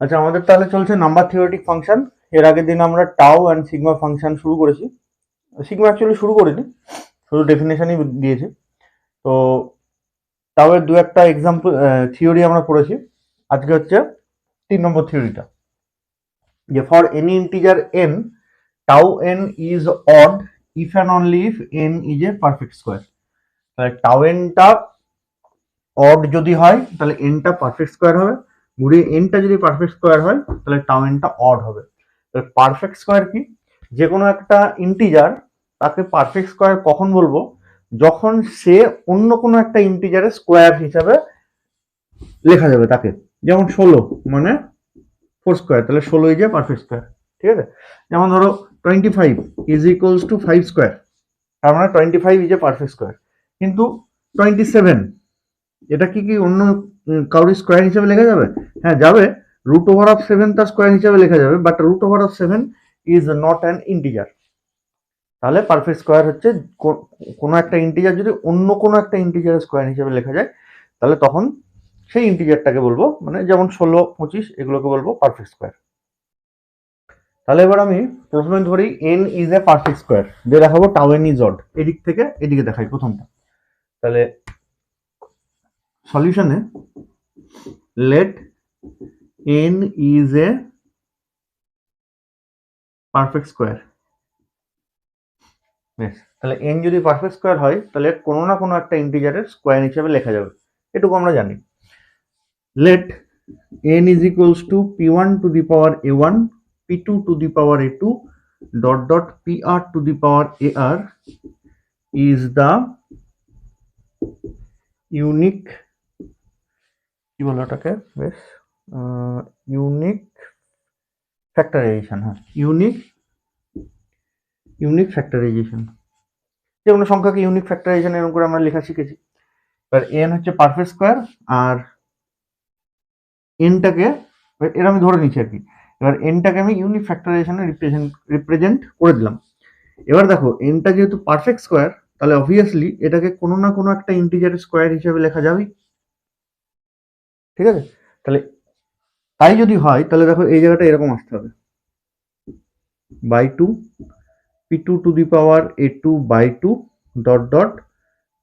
আচ্ছা, আমাদের তাহলে চলছে নাম্বার থিওরেটিক ফাংশন। এর আগের দিন আমরা টাউ অ্যান্ড সিগমা ফাংশন শুরু করেছি। সিগমা অ্যাকচুয়ালি শুরু করিনি, শুধু ডেফিনেশনই দিয়েছি। তো টাউ এর দু একটা এক্সাম্পল থিওরি আমরা পড়েছি। আজকে হচ্ছে 3 নম্বর থিওরিটা, যে for any integer n, tau n is odd if and only if n is a perfect square. তাহলে টাউ nটা অড যদি হয় তাহলে nটা পারফেক্ট স্কোয়ার হবে, ঘুরিয়ে nটা যদি পারফেক্ট স্কোয়ার হয় তাহলে টাউ nটা অড হবে। তাহলে পারফেক্ট স্কোয়ার কি? যে কোনো একটা ইন্টিজার তাকে পারফেক্ট স্কোয়ার কখন বলবো? যখন সে অন্য কোনো একটা ইন্টিজারের স্কোয়ার হিসাবে লেখা যাবে তাকে। যেমন 16 মানে 4 স্কোয়ার, তাহলে 16 ইজ এ পারফেক্ট স্কোয়ার। ঠিক আছে? যেমন ধরো 25 ইজ ইকুয়ালস টু 5 স্কোয়ার, তার মানে 25 ইজ এ পারফেক্ট স্কোয়ার। কিন্তু 27 এটা কি অন্য কাউরি স্কোয়ার হিসেবে লেখা যাবে? হ্যাঁ যাবে, রুট ওভার অফ 7 তার স্কোয়ার হিসেবে লেখা যাবে, but root over of 7 is not an integer. তাহলে পারফেক্ট স্কোয়ার হচ্ছে কোনো একটা ইন্টিজার যদি অন্য কোনো একটা ইন্টিজারের স্কোয়ার হিসেবে লেখা যায়, তাহলে তখন সেই ইন্টিজারটাকে বলবো, মানে যেমন 16, 25 এগুলোকে বলবো পারফেক্ট স্কোয়ার। তাহলে এবার আমি প্রথমে ধরি n is a perfect square, দিয়ে দেখাবো টাউ n ইজ অড। এদিক থেকে এদিকে দেখাই প্রথমটা। তাহলে সলিউশনে let n is a perfect square. বেশ, তাহলে n যদি পারফেক্ট স্কোয়ার হয় তাহলে কোনো না কোনো একটা ইন্টিজারের স্কোয়ার হিসেবে লেখা যাবে, এটুকু আমরা জানি। Let n is equals to p1 to the power a1, p2 to the power a2 dot dot pr to the power ar is the unique, কি বলো ওটাকে, বেশ ইউনিক ফ্যাক্টরাইজেশন। হ্যাঁ, ইউনিক ফ্যাক্টরাইজেশন। যে কোনো সংখ্যাকে ইউনিক ফ্যাক্টরাইজেশন এরকম করে আমরা লেখা শিখেছি। এবার n হচ্ছে পারফেক্ট স্কোয়ার আর nটাকে, এটা আমি ধরে নিচ্ছি আর কি। এবার nটাকে আমি ইউনিক ফ্যাক্টরাইজেশনে রিপ্রেজেন্ট করে দিলাম। এবার দেখো nটা যেহেতু পারফেক্ট স্কোয়ার, তাহলে অবভিয়াসলি এটাকে কোনো না কোনো একটা ইন্টিজারের স্কোয়ার হিসেবে লেখা যাবেই। ঠিক আছে? তাহলে তাই যদি হয় তাহলে দেখো এই জায়গাটা এরকম আসতে হবে, by two p2 to the power a2 by 2 dot dot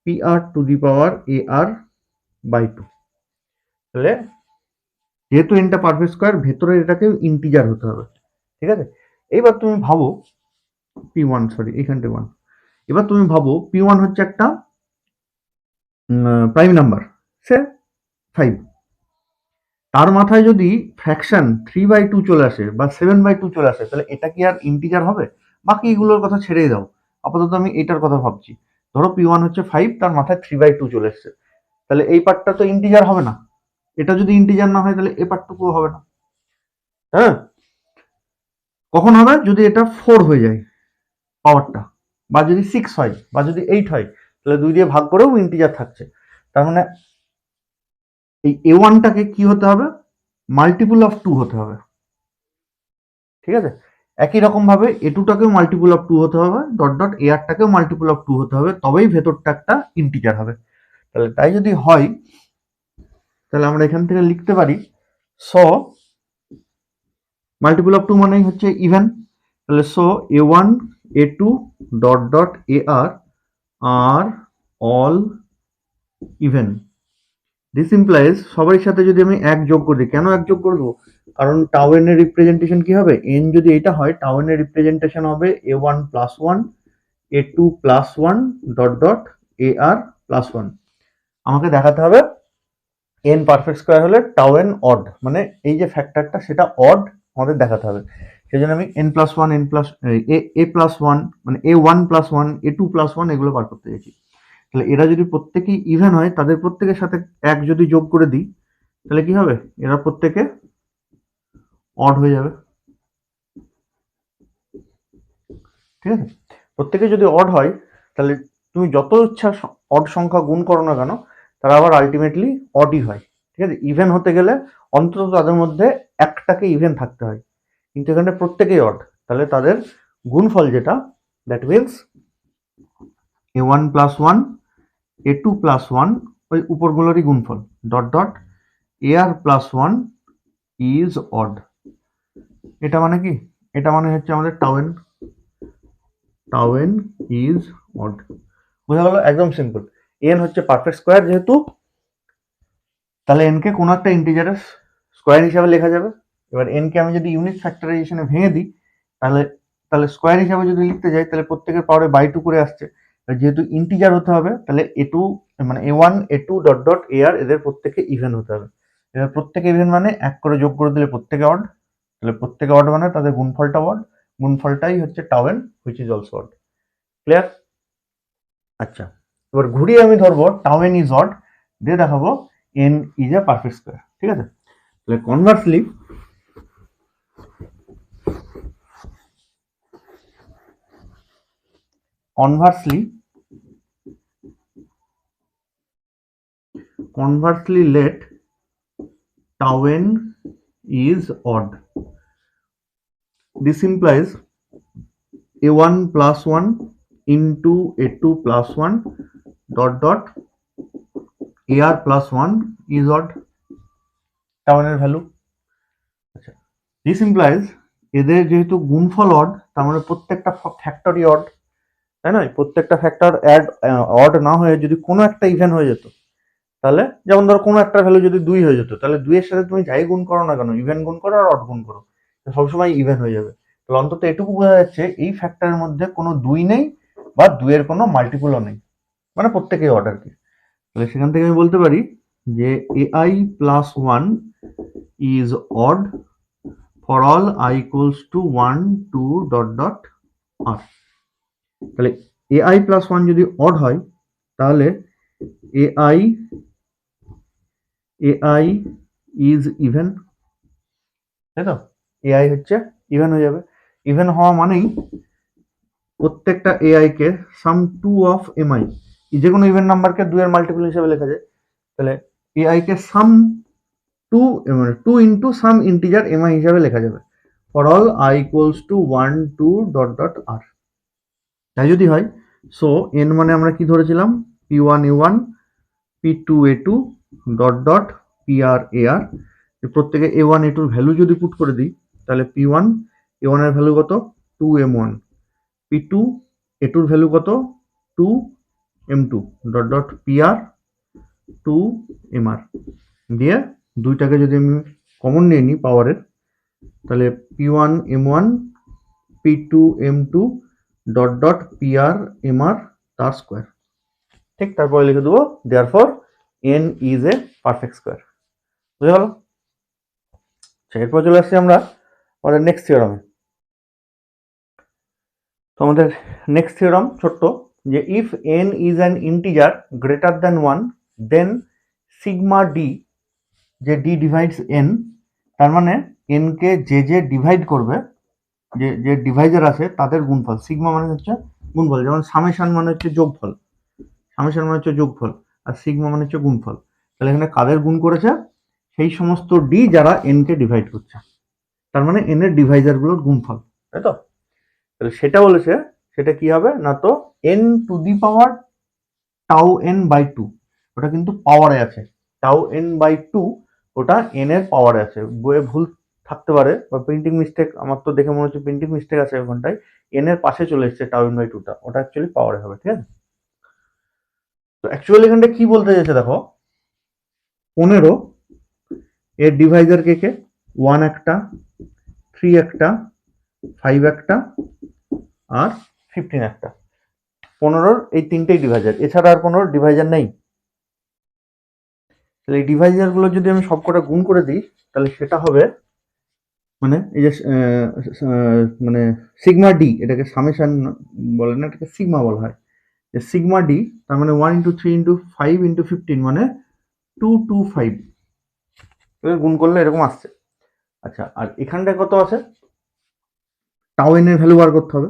pr to the power ar by 2। তাহলে যেহেতু nটা পারফেক্ট স্কোয়ার, ভেতরে এটাকে ইন্টিজার হতে হবে। ঠিক আছে? এইবার তুমি ভাবো p1, সরি এখানটা 1। এবার তুমি ভাবো p1 হচ্ছে একটা প্রাইম নাম্বার, সে 5। তার মাথায় যদি ফ্র্যাকশন 3/2 চলে আসে বা 7/2 চলে আসে, তাহলে এটা কি আর ইন্টিজার হবে? বাকি এগুলোর কথা ছেড়েই দাও, আপাতত আমি এটার কথা ভাবছি। ধরো p1 হচ্ছে 5, তার মাথায় 3/2 চলে এসছে, তাহলে এই পার্টটা তো ইন্টিজার হবে না। এটা যদি ইন্টিজার না হয় তাহলে এই পার্টটুকুও হবে না। হ্যাঁ, কখন হবে? যদি এটা 4 হয়ে যায় পাওয়ারটা, বা যদি 6 হয়, বা যদি 8 হয়, তাহলে 2 দিয়ে ভাগ করেও ইন্টিজার থাকছে। তার মানে এই a1টাকে কি হতে হবে? মাল্টিপুল অফ 2 হতে হবে। ঠিক আছে? একই রকম ভাবে a2টাকেও মাল্টিপুল অফ 2 হতে হবে, ডট ডট arটাকেও মাল্টিপুল অফ 2 হতে হবে, তবেই ভেতরটা একটা ইন্টিজার হবে। তাহলে তাই যদি হয় তাহলে আমরা এখান থেকে লিখতে পারি সো মাল্টিপুল অফ 2 মানেই হচ্ছে ইভেন। তাহলে so a1 a2 dot dot ar are all even. This implies সবার সাথে যদি আমি এক যোগ করে দিই, কেন এক যোগ করে দেবো? কারণ টাউ এন এর রিপ্রেজেন্টেশন কি হবে? এন যদি এটা হয়, টাউ এন এর রিপ্রেজেন্টেশন হবে a1 plus 1 a2 plus 1 dot dot ar plus 1। আমাকে দেখাতে হবে এন পারফেক্ট স্কোয়ার হলে টাউ এন অড, মানে এই যে ফ্যাক্টরটা সেটা অড আমাদের দেখাতে হবে। সেই জন্য আমি n plus one, n plus a plus one, মানে a1 প্লাস 1 a2 প্লাস 1 এগুলো বার করতে চাইছি। তাহলে এরা যদি প্রত্যেকেই ইভেন হয়, তাদের প্রত্যেকের সাথে এক যদি যোগ করে দিই, তাহলে কি হবে? এরা প্রত্যেকে অড হয়ে যাবে। ঠিক আছে? প্রত্যেকে যদি অড হয়, তাহলে তুমি যত ইচ্ছা অড সংখ্যা গুণ করো না কেন, তারা আবার আলটিমেটলি অডই হয়। ঠিক আছে? ইভেন হতে গেলে অন্তত তাদের মধ্যে একটাকে ইভেন থাকতে হয়, কিন্তু এখানে প্রত্যেকেই অড। তাহলে তাদের গুণফল যেটা, that means a1 plus 1 a2 plus 1, ওই উপরগুলোরই গুণফল, dot dot ar plus 1 is odd. এটা মানে কি? এটা মানে হচ্ছে আমাদের টাউ এন ইজ অড। বোঝা গেল? একদম সিম্পল। এন হচ্ছে পারফেক্ট স্কোয়ার যেহেতু, তাহলে এন কে কোনো একটা ইন্টিজারের স্কোয়ার হিসাবে লেখা যাবে। এবার এন কে আমি যদি ইউনিট ফ্যাক্টরাইজেশনে ভেঙে দিই, তাহলে তাহলে স্কোয়ার হিসাবে যদি লিখতে যাই, তাহলে প্রত্যেকের পাওয়ারে বাই টু করে আসছে। যেহেতু ইন্টিজার হতে হবে, তাহলে এ টু মানে a one a two dot dot a r এদের প্রত্যেকে ইভেন হতে হবে। এবার প্রত্যেকে ইভেন মানে এক করে যোগ করে দিলে প্রত্যেকে অড, তাহলে প্রত্যেকে অড মানে তাদের গুণফলটা অড, গুণফলটাই হচ্ছে tau N which is also odd. Clear? আচ্ছা, এবার ঘুরিয়ে আমি ধরবো টাউ এন ইজ অড, দিয়ে দেখাবো N is a perfect square. ঠিক আছে? তাহলে conversely conversely let tau n is odd. This implies a1 plus 1 into a2 plus 1 dot dot ar plus 1 is odd. tau n এর value. আচ্ছা, this implies এদের যেহেতু গুণফল অড, তার মানে প্রত্যেকটা ফ্যাক্টরই অড, তাই না? প্রত্যেকটা ফ্যাক্টর অড না হয়ে যদি কোনো একটা ইভেন হয়ে যেত, তাহলে যেমন ধরো কোনো একটা ভ্যালু যদি 2 হয়ে যেত, তাহলে 2 এর সাথে তুমি যাই গুণ করো না কেন, ইভেন গুণ করো আর অড গুণ করো, সবসময় ইভেন হয়ে যাবে। তাহলে অন্তত এটুকু বোঝা যাচ্ছে এই ফ্যাক্টরের মধ্যে কোনো 2 নেই বা 2 এর কোনো মাল্টিপলও নেই, মানে প্রত্যেকেই অড আর কি। তাহলে সেখান থেকে আমি বলতে পারি যে ai plus 1 is odd for all i equals to 1 2 dot dot r. তাহলে ai প্লাস 1 যদি অড হয়, তাহলে ai ইজ ইভেন, তাই তো? এআই হচ্ছে ইভেন হয়ে যাবে। ইভেন হওয়া মানেই প্রত্যেকটা এআই কে সাম টু অফ এমআই, যে কোনো ইভেন নাম্বারকে 2 এর মাল্টিপল হিসেবে লেখা যায়। তাহলে এআই কে সাম টু মানে 2 ইন্টু সাম ইন্টিজার এমআই হিসাবে লেখা যাবে for all i equals to 1 2 dot dot r. তাই যদি হয়, সো এন মানে আমরা কি ধরেছিলাম, p1 a1 p2 a2 dot dot pr ar। প্রত্যেকে a1 a2 এর ভ্যালু যদি পুট করে দিই, তাহলে p1 a1 এর ভ্যালু কত 2 m1, p2 a2 এর ভ্যালু কত 2 m2 dot dot pr 2 mr। দিয়ে দুইটাকে যদি আমি কমন নিয়ে নিই পাওয়ারের, তাহলে p1 m1 p2 m2 dot dot pr mr তার স্কোয়ার। ঠিক, তারপরে লিখে দেবো therefore n is a perfect square. বুঝে গেল? এরপর চলে আসছি আমরা আমাদের নেক্সট থিওরামে। তো আমাদের নেক্সট থিওরাম ছোট্ট, যে if n is an integer greater than 1 then sigma D, যে ডি ডিভাইডস n, তার মানে n কে যে ডিভাইড করবে, যে ডিভাইজার আছে তাদের গুণফল। সিগমা মানে হচ্ছে গুণফল, যেমন সামেশন মানে হচ্ছে যোগফল, সামেশন মানে হচ্ছে যোগফল, আর সিগমা মানে হচ্ছে গুণফল। তাহলে এখানে কাদের গুণ করেছে? সেই সমস্ত ডি যারা n কে ডিভাইড করছে, তার মানে n এর ডিভাইজার গুলোর গুণফল, তাই তো? তাহলে সেটা বলেছে, সেটা কি হবে না, তো n to the power tau n by 2, ওটা কিন্তু পাওয়ারে আছে, টাউ n বাই 2 ওটা n এর পাওয়ারে আছে। বইয়ে ভুল থাকতে পারে বা প্রিন্টিং মিস্টেক, আমার তো দেখে মনে হচ্ছে প্রিন্টিং মিস্টেক আছে ওখানটায়, n এর পাশে চলে এসেছে টাউ n বাই 2টা, ওটা অ্যাকচুয়ালি পাওয়ারে হবে। ঠিক আছে? তো অ্যাকচুয়ালি এখানটা কি বলতে চাইছে দেখো, 15 এর ডিভাইজার কে কে, 1 একটা, 3 একটা, 5 একটা আর 15 একটা। 15 এই তিনটেই ডিভাইজার, এছাড়া আর কোনো ডিভাইজার নেই। তাহলে এই ডিভাইজার গুলো যদি আমি সবকটা গুণ করে দিই, তাহলে সেটা হবে মানে এই যে মানে সিগমা ডি, এটাকে সামেশন বলে না, এটাকে সিগমা বলা হয়। যে সিগমা ডি তার মানে 1 ইন্টু 3 ইন্টু 5 ইন্টু 15 মানে 225, গুণ করলে এরকম আসছে। আচ্ছা, আর এখানটায় কত আছে, টাউ এন এর ভ্যালু বার করতে হবে।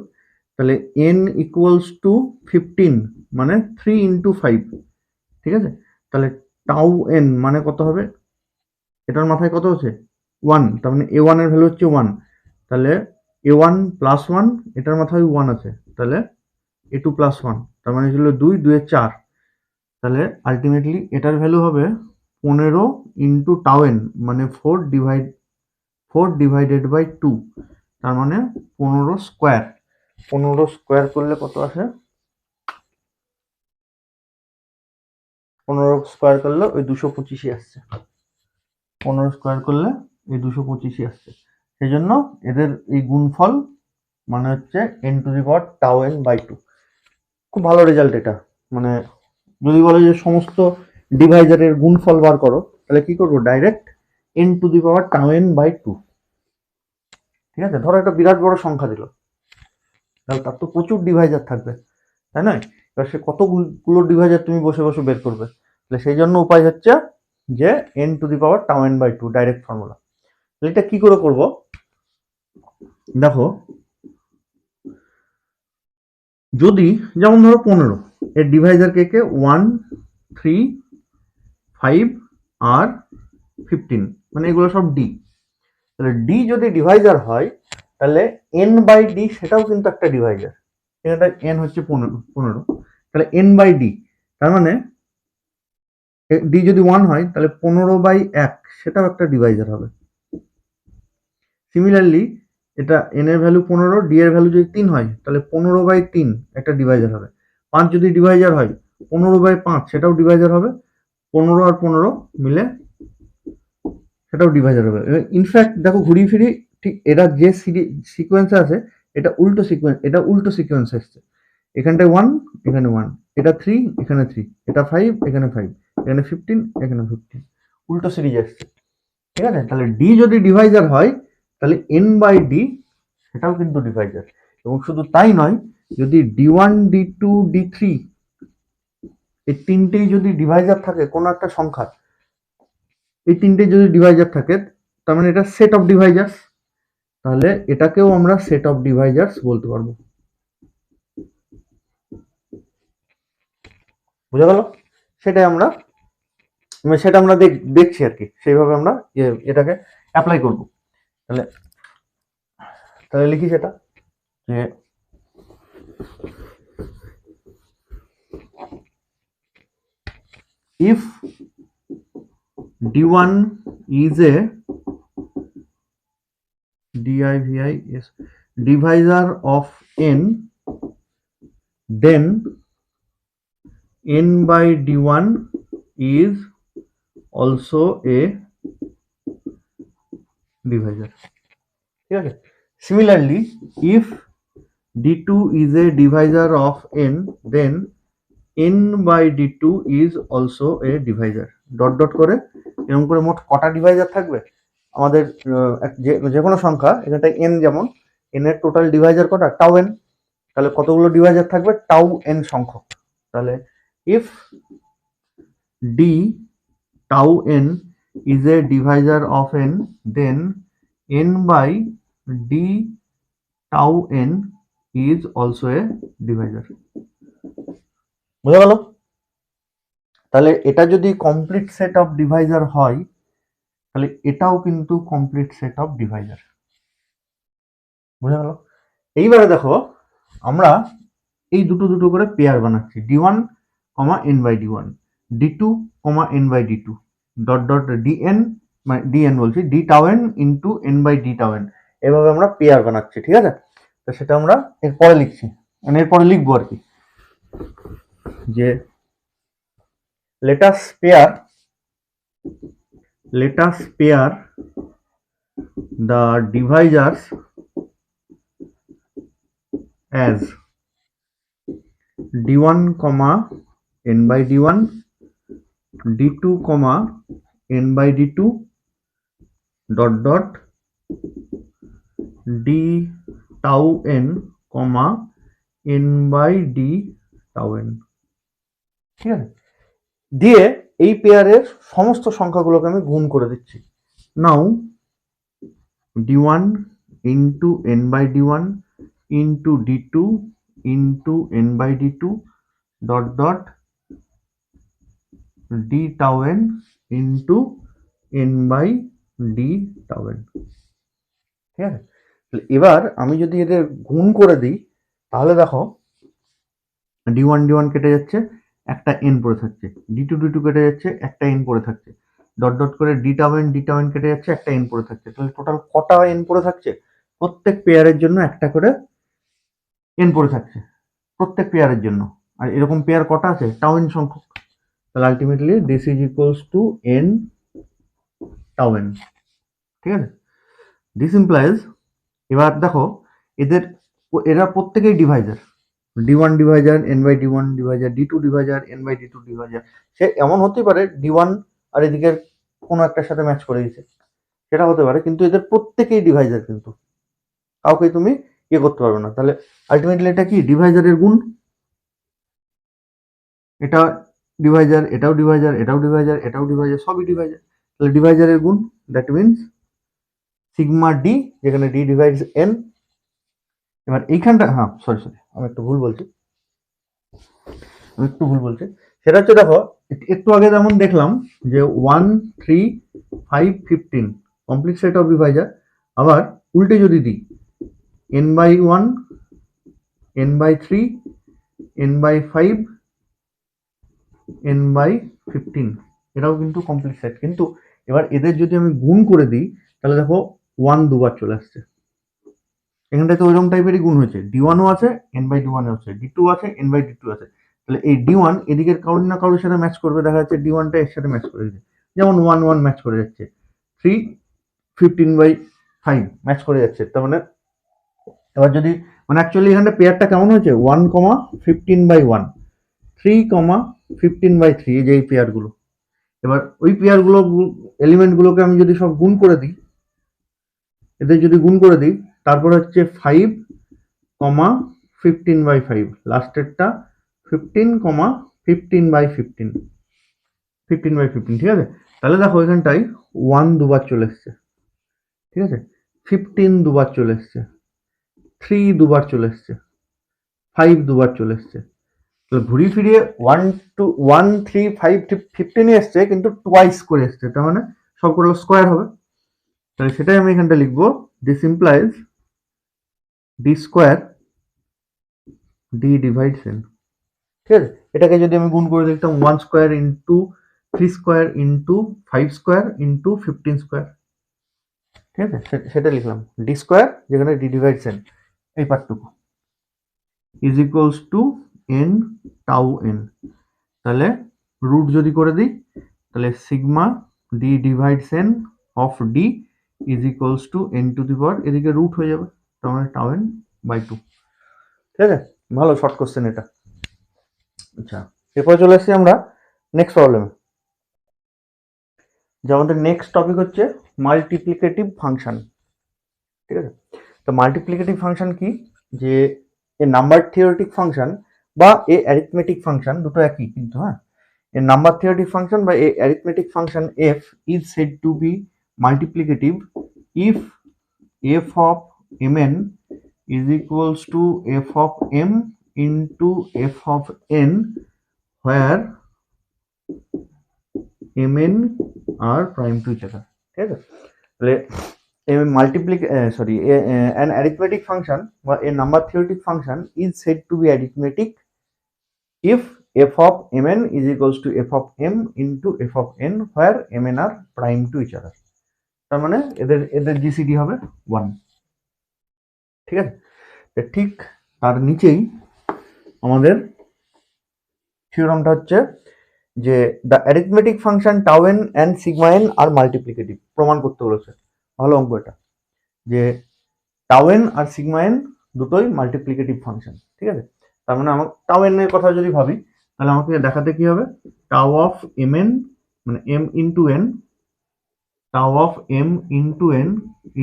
তাহলে n ইকুয়ালস টু 15 মানে 3 ইন্টু 5। ঠিক আছে? তাহলে টাউ এন মানে কত হবে, এটার মাথায় কত হচ্ছে 1, তার মানে a1 এর ভ্যালু হচ্ছে 1, তাহলে a1 প্লাস 1, এটার মাথায় 1 আছে, তাহলে a2 প্লাস 1, তার মানে ছিল 2 2 এ 4, তাহলে আলটিমেটলি এটার ভ্যালু হবে 15 ইন্টু টাউ এন মানে 4 ডিভাইড 4 ডিভাইডেড বাই 2, তার মানে 15 স্কোয়ার। 15 স্কোয়ার করলে কত আসে? 15 স্কোয়ার করলে ওই 225ই আসছে। 15 স্কোয়ার করলে এই 225ই আসছে। সেই জন্য এদের এই গুণফল মানে হচ্ছে n to the power tau n by 2। খুব ভালো রেজাল্ট এটা। মানে যদি বলে যে সমস্ত ডিভাইজারের গুণফল বার করো, তাহলে কি করবো? Direct n to the power tau n by 2। ঠিক আছে, ধরো একটা বিরাট বড় সংখ্যা দিল, তাহলে তার তো প্রচুর ডিভাইজার থাকবে, তাই না? এবার সে কতগুলো ডিভাইজার তুমি বসে বসে বের করবে? তাহলে সেই জন্য উপায় হচ্ছে যে n to the power tau n by 2, direct formula. এটা কি করে করব? দেখো, যদি যেমন ধরো 15 এর ডিভাইজার কে কে 1, 3, 5 আর 15, মানে এগুলো সব ডি। তাহলে ডি যদি ডিভাইজার হয়, তাহলে এন বাই ডি সেটাও কিন্তু একটা ডিভাইজার। এখানটা এন হচ্ছে 15, তাহলে এন বাই ডি, তার মানে ডি যদি 1 হয় তাহলে 15/1 সেটাও একটা ডিভাইজার হবে। সিমিলারলি এটা এন এর ভ্যালু 15, ডি এর ভ্যালু যদি 3 হয় তাহলে 15/3 একটা ডিভাইজার হবে। 5 যদি ডিভাইজার হয় 15/5 সেটাও ডিভাইজার হবে। 15 আর 15 মিলে সেটাও ডিভাইজার হবে। ইনফ্যাক্ট দেখো ঘুরিয়ে ফিরি ঠিক এরা যে সিকোয়েন্সে আছে এটা উল্টো সিকোয়েন্স, এটা উল্টো সিকোয়েন্স আসছে। এখানটায় 1, এখানে 1, এটা 3, এখানে 3, এটা 5, এখানে 5, এখানে 15, এখানে 15, উল্টো সিরিজ আসছে। ঠিক আছে, তাহলে ডি যদি ডিভাইজার হয় তাহলে এন বাই ডি সেটাও কিন্তু ডিভাইজার। এবং শুধু তাই নয়, যদি ডি1, ডি2, ডি3 এই তিনটেই যদি ডিভাইজার থাকে কোনো একটা সংখ্যা, এই তিনটে যদি ডিভাইজার থাকে তার মানে এটা সেট অফ ডিভাইজার্স, তাহলে এটাকেও আমরা সেট অফ ডিভাইজার্স বলতে পারবো। বুঝা গেল? সেটাই আমরা দেখছি আর কি, সেইভাবে আমরা এটাকে অ্যাপ্লাই করব। তাহলে তাহলে লিখি সেটা যে if d1 is a divisor of n, then n by d1 is also a divisor. ঠিক আছে, similarly if d2 is a divisor of n, then n by d2 is also a divisor. Dot dot করে এরকম করে মোট কটা Deviser থাকবে আমাদের? যে কোনো সংখ্যা, এখানটা n, যেমন n এর টোটাল ডিভাইজার কটা? Tau n। তাহলে কতগুলো ডিভাইজার থাকবে? টাউ n সংখ্যক। তাহলে if D tau n is a divisor of n, then n by d tau n is also a divisor. বুঝা গেল? তাহলে এটা যদি কমপ্লিট সেট অফ ডিভাইজার হয়, তাহলে এটাও কিন্তু কমপ্লিট সেট অফ ডিভাইজার। বুঝা গেল? এইবারে দেখো, আমরা এই দুটো দুটো করে পেয়ার বানাচ্ছি, d1, n by d1, d2, n by d2, dot dot dn, মানে dn বলছি, d tau n into n by d tau n, এভাবে আমরা পেয়ার বানাচ্ছি। ঠিক আছে, তো সেটা আমরা এরপরে লিখছি, মানে এরপরে লিখবো আর কি, যে let us pair the divisors as d1, n by d1, d2, n by d2, dot dot d tau n, n by d tau n। ঠিক আছে, দিয়ে এই পেয়ারের সমস্ত সংখ্যাগুলোকে আমি গুণ করে দিচ্ছি। Now d1 into n by d1 into d2 into n by d2, dot dot d tau n into n by d tau n। ঠিক আছে, এবার আমি যদি এদের গুণ করে দিই, তাহলে দেখো d1 কেটে যাচ্ছে, একটা n পড়ে থাকছে, d2 কেটে যাচ্ছে, একটা n পড়ে থাকছে। ডট ডট করে ডি টাউ এন কেটে যাচ্ছে, একটা এন পড়ে থাকছে। তাহলে টোটাল কটা এন পড়ে থাকছে? প্রত্যেক পেয়ারের জন্য একটা করে এন পড়ে থাকছে, প্রত্যেক পেয়ারের জন্য। আর এরকম পেয়ার কটা আছে? টাউ এন সংখ্যক। তাহলে ultimately this is equals to n tau n. ঠিক আছে, দিস ইমপ্লাইজ, এবার দেখো এরা প্রত্যেকেই divisor. d1 divisor n by d1 divisor, d2 divisor n by d2 divisor. সে এমন হতে পারে d1 আর এদিকের কোনো একটার সাথে ম্যাচ করে দিয়েছে, সেটা হতে পারে, কিন্তু এদের প্রত্যেকেই ডিভাইজার, কিন্তু কাউকে তুমি ইয়ে করতে পারবে না। তাহলে আলটিমেটলি এটা কি? ডিভাইজারের গুণ। এটা ডিভাইজার, এটাও ডিভাইজার, এটাও ডিভাইজার, এটাও ডিভাইজার, সবই ডিভাইজার। তাহলে ডিভাইজারের গুণ, দ্যাট মিনস সিগমা ডি, যেখানে ডি ডিভাইডস এন। এবার এইখানটা, হ্যাঁ সরি আমি একটু ভুল বলছি, সেটা হচ্ছে দেখো একটু আগে যেমন দেখলাম যে 1 3 5 15 কমপ্লিট সেট অফ ডিভাইজার। আবার উল্টে যদি দিই n by 1 n by 3 n by 5 n by 15, এটাও কিন্তু কমপ্লিট সেট। কিন্তু এবার এদের যদি আমি গুণ করে দিই, তাহলে দেখো 1 দুবার চলে আসছে। এখানটায় তো ওইরকম টাইপেরই গুণ হয়েছে, d1 ও আছে, n বাই d1 আছে, d2 আছে, n বাই d2 আছে। তাহলে এই d1 এদিকের কারোর না কারোর সাথে ম্যাচ করবে, দেখা যাচ্ছে d1 টা এর সাথে ম্যাচ করে দিচ্ছে, যেমন 1 1 ম্যাচ করে যাচ্ছে, 3 15 বাই 5 ম্যাচ করে যাচ্ছে। তার মানে এবার যদি মানে অ্যাকচুয়ালি এখানে পেয়ারটা কেমন হয়েছে? 1 15 বাই 1, 3 15 বাই 3, এই যে এই পেয়ারগুলো। এবার ওই পেয়ারগুলো এলিমেন্টগুলোকে আমি যদি সব গুণ করে দিই, এদের যদি গুণ করে দিই, তারপর হচ্ছে 5 15 বাই 5, লাস্টেরটা 15 15 বাই 15, 15 বাই 15। ঠিক আছে, তাহলে দেখো এখানটায় 1 দুবার চলে এসছে, ঠিক আছে, 15 দুবার চলে এসছে, 3 দুবার চলে এসছে, 5 দুবার চলে এসছে। তাহলে ঘুরিয়ে ফিরিয়ে 1 2 1 3 5 15 এসছে, কিন্তু টোয়াইস করে এসছে, তার মানে সবগুলো স্কোয়ার হবে। তাহলে সেটাই আমি এখানটা লিখবো, this implies d square d divides n. ঠিক আছে, এটাকে যদি আমি গুণ করে দেখতাম 1 square into 3 square into 5 square into 15 square. ঠিক আছে, সেটা লিখলাম, ডি স্কোয়ার যেখানে ডি ডিভাইডস এন, এই পার্টটুকু is equals to n tau n. তাহলে রুট যদি করে দিই, তাহলে sigma d divides n of d is equals to n to the power, এদিকে রুট হয়ে যাবে, তার মানে টাউ এন বাই 2। ঠিক আছে, ভালো শর্ট কোশ্চেন এটা। আচ্ছা, এরপর চলে আসছি আমরা নেক্সট প্রবলেমে। যে আমাদের নেক্সট টপিক হচ্ছে মাল্টিপ্লিকেটিভ ফাংশন। ঠিক আছে, তো মাল্টিপ্লিকেটিভ ফাংশন কি? যে এ নাম্বার থিওরেটিক ফাংশন বা এ অ্যারিথমেটিক ফাংশন, দুটো একই কিন্তু। হ্যাঁ, এ নাম্বার থিওরেটিক ফাংশন বা a arithmetic function f is said to be multiplicative if f of M N is equals to f of M into f of N, where mn are prime to each other. ঠিক আছে, তাহলে an arithmetic function বা a number theoretic function is said to be arithmetic if f of mn is equals to f of m into f of n, where mn are prime to each other. তার মানে এদের এদের GCD হবে 1। ঠিক আছে, ঠিক তার নিচেই আমাদের থিওরামটা হচ্ছে যে the arithmetic function tau N and sigma N are multiplicative, প্রমাণ করতে বলেছে। ভালো অঙ্ক এটা, যে টাউ এন আর সিগমা এন দুটোই মাল্টিপ্লিকেটিভ ফাংশন। ঠিক আছে, তার মানে আমার টাউ এন এর কথা যদি ভাবি, তাহলে আমাকে দেখাতে কি হবে? টাউ অফ এম এন মানে M into N, tau of M into N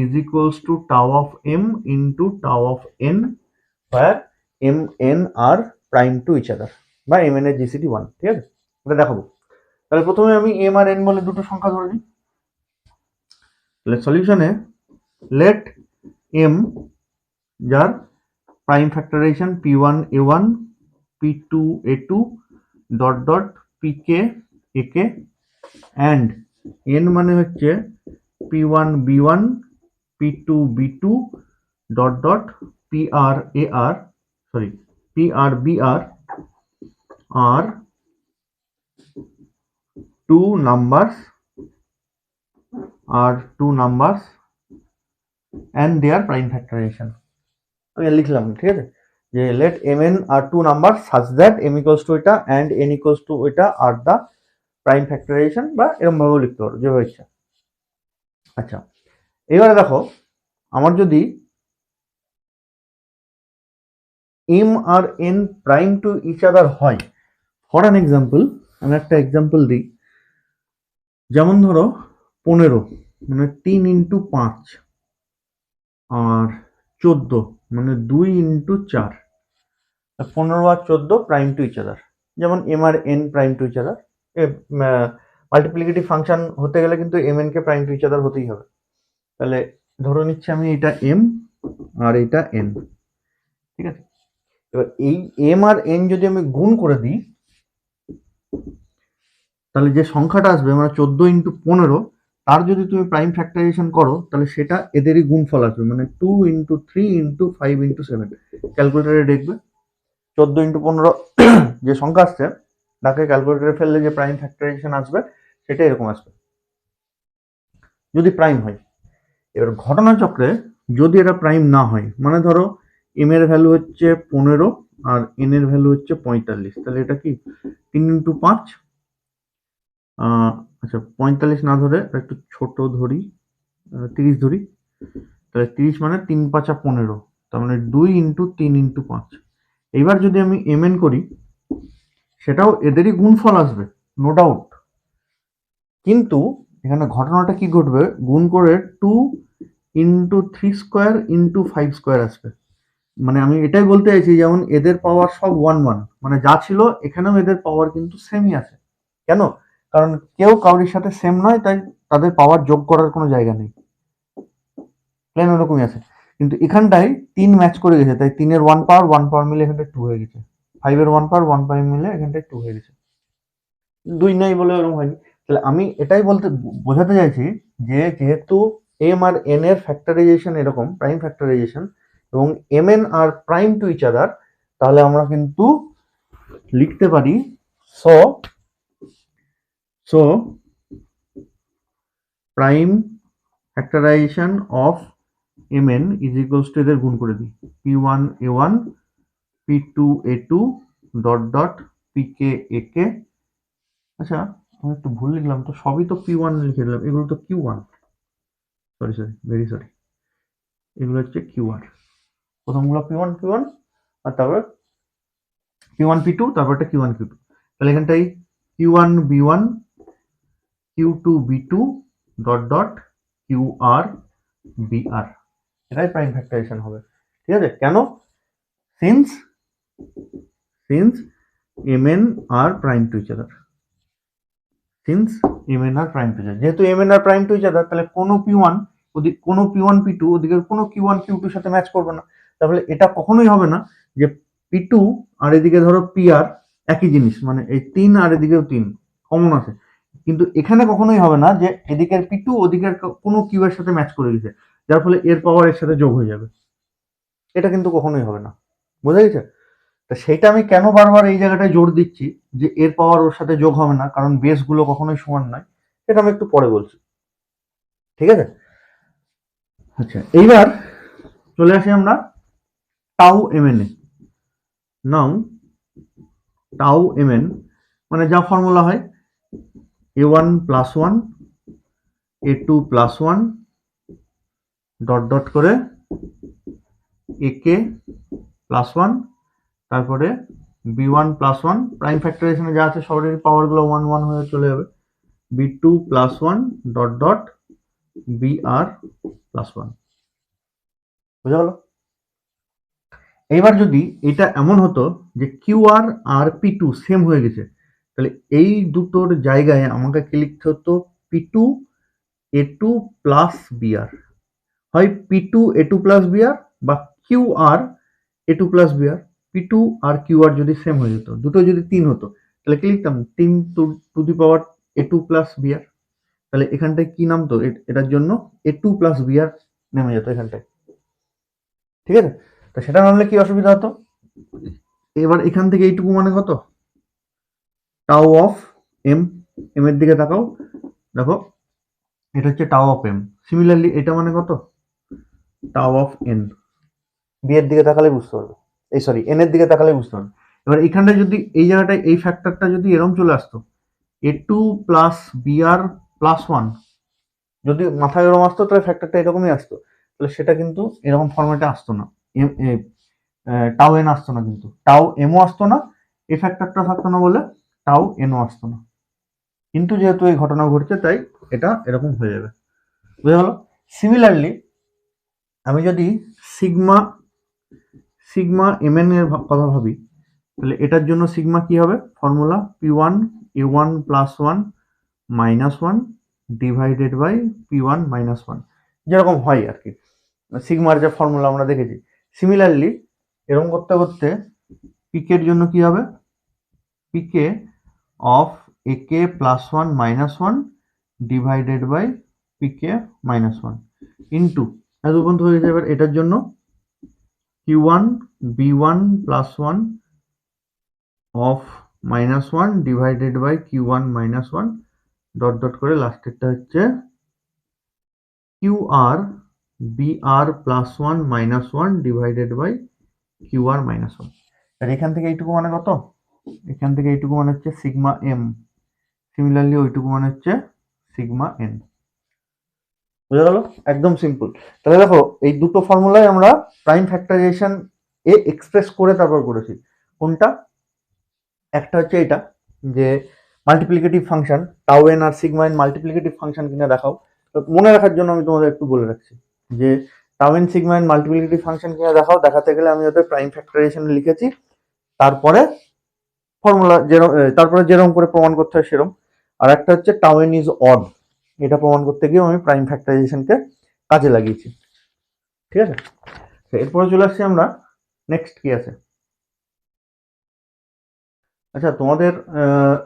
is equals to tau of M into tau of N, where M N are prime to each other, বা এম এন এর GCD 1। ঠিক আছে, এটা দেখাবো। তাহলে প্রথমে আমি এম আর এন বলে দুটো সংখ্যা ধরে নিই। তাহলে সলিউশনে লেট এম, যার prime factorisation p1 a1 p2 a2 dot dot pk ak, and n মানে হচ্ছে p1 b1 p2 b2 dot dot pr ar, sorry pr br are two numbers are two numbers and their prime factorisation. আমি লিখলাম, ঠিক আছে, যে let M N are two number such that M equals to এটা and N equals to এটা are the prime factorisation, বা এরকম ভাবেও লিখতে পারো যেভাবে ইচ্ছা। আচ্ছা, এবারে দেখো, আমার যদি এম আর N prime to each other হয়, ফর অ্যান এক্সাম্পল, আমি একটা এক্সাম্পল দিই। যেমন ধরো 15 মানে 3 × 5 আর 14 মানে 2 × 4, 15 আর 14 প্রাইম টু ইচ আদার। যেমন এম আর N prime to each other, multiplicative function হতে গেলে কিন্তু এম এন কে প্রাইম টু ইচ আদার হতেই হবে। তাহলে ধরে নিচ্ছি আমি এটা এম আর এটা এন, ঠিক আছে। এবার এই এম আর এন যদি আমি গুণ করে দিই, তাহলে যে সংখ্যাটা আসবে মানে 14 × 15, তার যদি তুমি প্রাইম ফ্যাক্টরাইজেশন করো তাহলে সেটা এদেরই গুণফল আসবে, মানে 2 × 3 × 5 × 7। ক্যালকুলেটারে দেখবে 14 × 15 যে সংখ্যা আসছে তাকে ক্যালকুলেটারে ফেললে যে প্রাইম ফ্যাক্টরাইজেশন আসবে সেটা এরকম আসবে যদি প্রাইম হয়। এবার ঘটনাচক্রে যদি এটা প্রাইম না হয়, মানে ধরো এম এর ভ্যালু হচ্ছে 15 আর এন এর ভ্যালু হচ্ছে 45, তাহলে এটা কি 3 × 5, আচ্ছা 45 না ধরে একটু ছোট ধরি, 30 ধরি, তাহলে 30 মানে 3 × 5 = 15, তার মানে 2 × 3 × 5। এইবার যদি আমি এম এন করি, সেটাও এদেরই গুণফল আসবে, নো ডাউট, কিন্তু এখানে ঘটনাটা কি ঘটবে, গুণ করে 2 × 3² × 5² আসবে। মানে আমি এটাই বলতে চাইছি, যেমন এদের পাওয়ার সব 1 1, মানে যা ছিল এখানেও এদের পাওয়ার কিন্তু সেমই আছে। কেন? কারণ কেউ কারোর সাথে সেম নয়, তাই তাদের পাওয়ার যোগ করার কোনো জায়গা নেই, প্লেন ওরকমই আছে। কিন্তু এখানটায় 3 ম্যাচ করে গেছে, তাই 3 এর 1 পাওয়ার মিলে এখানটায় 2 হয়ে গেছে, 5 এর 1 পাওয়ার মিলে এখানটায় 2 হয়ে গেছে, 2 নাই বলে ওরকম হয়নি। তাহলে আমি এটাই বলতে বোঝাতে চাইছি যে যেহেতু এম আর এন এর ফ্যাক্টরাইজেশন এরকম প্রাইম ফ্যাক্টরাইজেশন, এবং M N are prime to each other, তাহলে আমরা কিন্তু লিখতে পারি so so prime factorisation of M N is equals to, এদের গুণ করে দিই, P1 A1 P2 A2 dot পিকে একে। আচ্ছা আমি একটু ভুল লিখলাম তো, সবই তো P1 লিখে দিলাম, এগুলো তো Q1, সরি ভেরি সরি, এগুলো হচ্ছে Q1, প্রথমগুলো P1 আর তারপর P1 P2, তারপর একটা Q1 Q2। তাহলে এখানটাই Q1 B1 Q2 B2 dot QR BR, এটাই প্রাইম ফ্যাক্টরাইজেশন হবে, ঠিক আছে। কেন? Since since mn are prime to each other, since mn are prime to each other, যেহেতু mn are prime to each other, তাহলে কোনো P1 ওদিকে, কোনো P1 P2 ওদিকে কোনো Q1 Q2 সাথে ম্যাচ করবে না। তাহলে এটা কখনোই হবে না যে P2 আর এদিকে ধরো PR একই জিনিস, মানে এই 3 আর এদিকেও 3 কমন আছে, কিন্তু এখানে কখনোই হবে না যে এদিকের P2 ওদিকের কোনো Q এর সাথে ম্যাচ করে গেছে, যার ফলে এর পাওয়ার এর সাথে যোগ হয়ে যাবে। এটা কিন্তু কখনোই হবে না, বোঝা গেছে? তা সেটা আমি কেন বারবার এই জায়গাটায় জোর দিচ্ছি যে এর পাওয়ার ওর সাথে যোগ হবে না, কারণ বেস গুলো কখনোই সমান নয়, সেটা আমি একটু পরে বলছি, ঠিক আছে। আচ্ছা এইবার চলে আসি আমরা টাউ mn এ। নাও টাউ mn মানে যা ফর্মুলা হয় A1 + 1 A2 + 1 ডট করে AK +1, তারপরে B1 + 1, প্রাইম ফ্যাক্টরাইজেশনে যা আছে সবের পাওয়ার গুলো 1 1 হয়ে চলে যাবে, B2 + 1 ডট BR +1, বুঝা গেল? এইবার যদি এটা এমন হতো যে QR আর P2 সেম হয়ে গেছে, তাহলে এই দুটোর জায়গায় আমাকে কি লিখতে হতো, P2 A2 + BR, হয় P2 A2 + BR বা QR A2 + BR। P2 আর QR যদি সেম হয়ে যেত, দুটো যদি 3 হতো, তাহলে কি লিখতাম, 3 two the power A2 + BR। তাহলে এখানটায় কি নামতো, এটার জন্য A2 + BR নেমে যেত এখানটায়, ঠিক আছে। তো সেটা নামলে কি অসুবিধা হতো, এবার এখান থেকে এইটুকু মানে কত, টাউ অফ এম, এম এর দিকে তাকাও, দেখো এটা হচ্ছে টাও অফ এম। সিমিলারলি এটা মানে কত, টাও অফ এন। বি এর দিকে তাকালে বুঝতে পারবে, এই সরি এন এর দিকে তাকালে বুঝতে পারবে। এবার এখানটা যদি এই জায়গাটায় এই ফ্যাক্টরটা যদি এরকম চলে আসতো, এ two plus B r plus one, যদি মাথায় এরকম আসতো তাহলে ফ্যাক্টরটা এরকমই আসতো, তাহলে সেটা কিন্তু এরকম ফর্মেটে আসতো না, টাও এন আসতো না, কিন্তু টাও এমও আসতো না, এই ফ্যাক্টরটা থাকতো না বলে টাও এনও আসতো না। কিন্তু যেহেতু এই ঘটনা ঘটছে তাই এটা এরকম হয়ে যাবে, বুঝা গেল। সিমিলারলি আমি যদি সিগমা সিগমা এম এন এর কথা ভাবি, তাহলে এটার জন্য সিগমা কি হবে, formula P one A one plus one minus one divided by P one minus one, যেরকম হয় আর কি, সিগমার যে ফর্মুলা আমরা দেখেছি। সিমিলারলি এরকম করতে করতে পিকের জন্য কি হবে, p k of a k plus one minus one divided by p k minus one into, এত পর্যন্ত হয়ে গেছে। এবার এটার জন্য q one b one plus one of minus one divided by q one minus one dot dot করে লাস্টেরটা হচ্ছে q r b r plus one minus one divided by q r minus one. আর এখান থেকে এইটুকু মানে কত, এখান থেকে এইটুকু মানে হচ্ছে সিগমা এম, সিমিলারলি ওইটুকু মানে হচ্ছে সিগমা এন। বুঝা গেল, একদম সিম্পল। তাহলে দেখো এই দুটো ফর্মুলাই আমরা প্রাইম ফ্যাক্টরাইজেশন এ এক্সপ্রেস করে তারপর করেছি। কোনটা, একটা হচ্ছে এটা যে মাল্টিপ্লিকেটিভ ফাংশন টাউ এন আর সিগমা এন মাল্টিপ্লিকেটিভ ফাংশন কিনা দেখাও। তো মনে রাখার জন্য আমি তোমাদের একটু বলে রাখছি যে tau N sigma N multiplicative function কিনা দেখাও, দেখাতে গেলে আমি ওদের প্রাইম ফ্যাক্টরাইজেশন লিখেছি, তারপরে ফর্মুলা যেরকম, তারপরে যেরকম করে প্রমাণ করতে হয় সেরকম। আর একটা হচ্ছে টাউ এন ইজ অড, এটা প্রমাণ করতে গিয়েও আমি প্রাইম ফ্যাক্টরাইজেশনকে কাজে লাগিয়েছি। ঠিক আছে, এরপরে চলে আসছি আমরা, নেক্সট কি আছে। আচ্ছা তোমাদের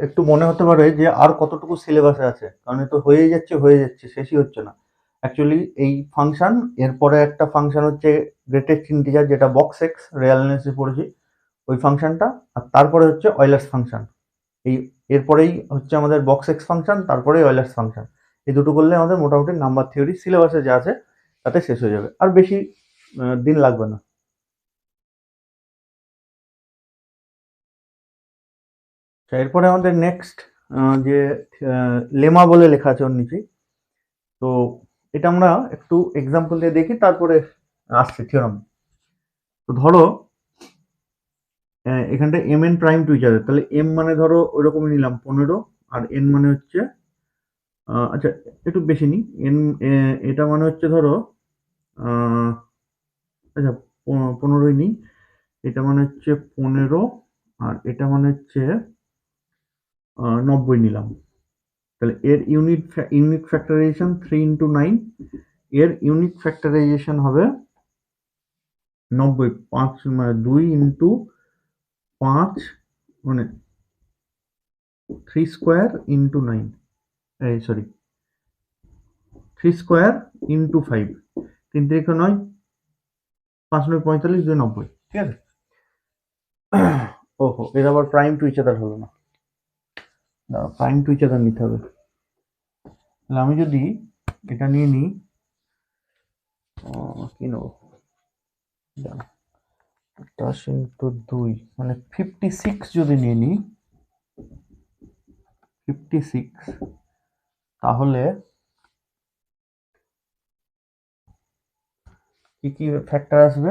একটু মনে হতে পারে যে আর কতটুকু সিলেবাসে আছে, কারণ এ তো হয়ে যাচ্ছে শেষই হচ্ছে না। অ্যাকচুয়ালি এই ফাংশন, এরপরে একটা ফাংশন হচ্ছে গ্রেটেস্ট ইন্টিজার, যেটা বক্স এক্স রিয়াল এনালিসিস পড়েছি ওই ফাংশনটা, আর তারপরে হচ্ছে অয়লার্স ফাংশন। এই এরপরেই হচ্ছে আমাদের বক্স এক্স ফাংশন, তারপরে অয়লার্স ফাংশন। এই দুটো করলে আমাদের মোটামুটি নাম্বার থিওরি সিলেবাসে যা আছে তাতে শেষ হয়ে যাবে, আর বেশি দিন লাগবে না। এরপরে আমাদের নেক্সট যে লেমা বলে লেখা আছে ওর নিচেই, তো এটা আমরা একটু এক্সাম্পল দিয়ে দেখি, তারপরে আসছে থিওরাম। তো ধরো এখানটা M N prime to each other, তাহলে এম মানে ধরো ওইরকমই নিলাম 15, আর এন মানে হচ্ছে আচ্ছা একটু বেশি নি, এন এটা মানে হচ্ছে ধরো আচ্ছা 15ই নিই, এটা মানে হচ্ছে 15, আর এটা মানে হচ্ছে 90 নিলাম। তাহলে এর ইউনিট ফ্যাক্টরাইজেশন 3 × 9, এর ইউনিট ফ্যাক্টরাইজেশন হবে 90, 5 মানে 2 × 5 মানে 3² × 9, এই সরি 3² × 5, 3 × 9, 5×9 = 45, 2 × 90, ঠিক আছে। ওহো, এর আবার প্রাইম টু ইচ আদার হলো না, প্রাইম টু ইচ আদার নিতে হবে। তাহলে আমি যদি এটা নিয়ে নিই, কি নেবো, 10 × 2 মানে 56 যদি নিয়ে নিই, 56, তাহলে কি কি ফ্যাক্টর আসবে,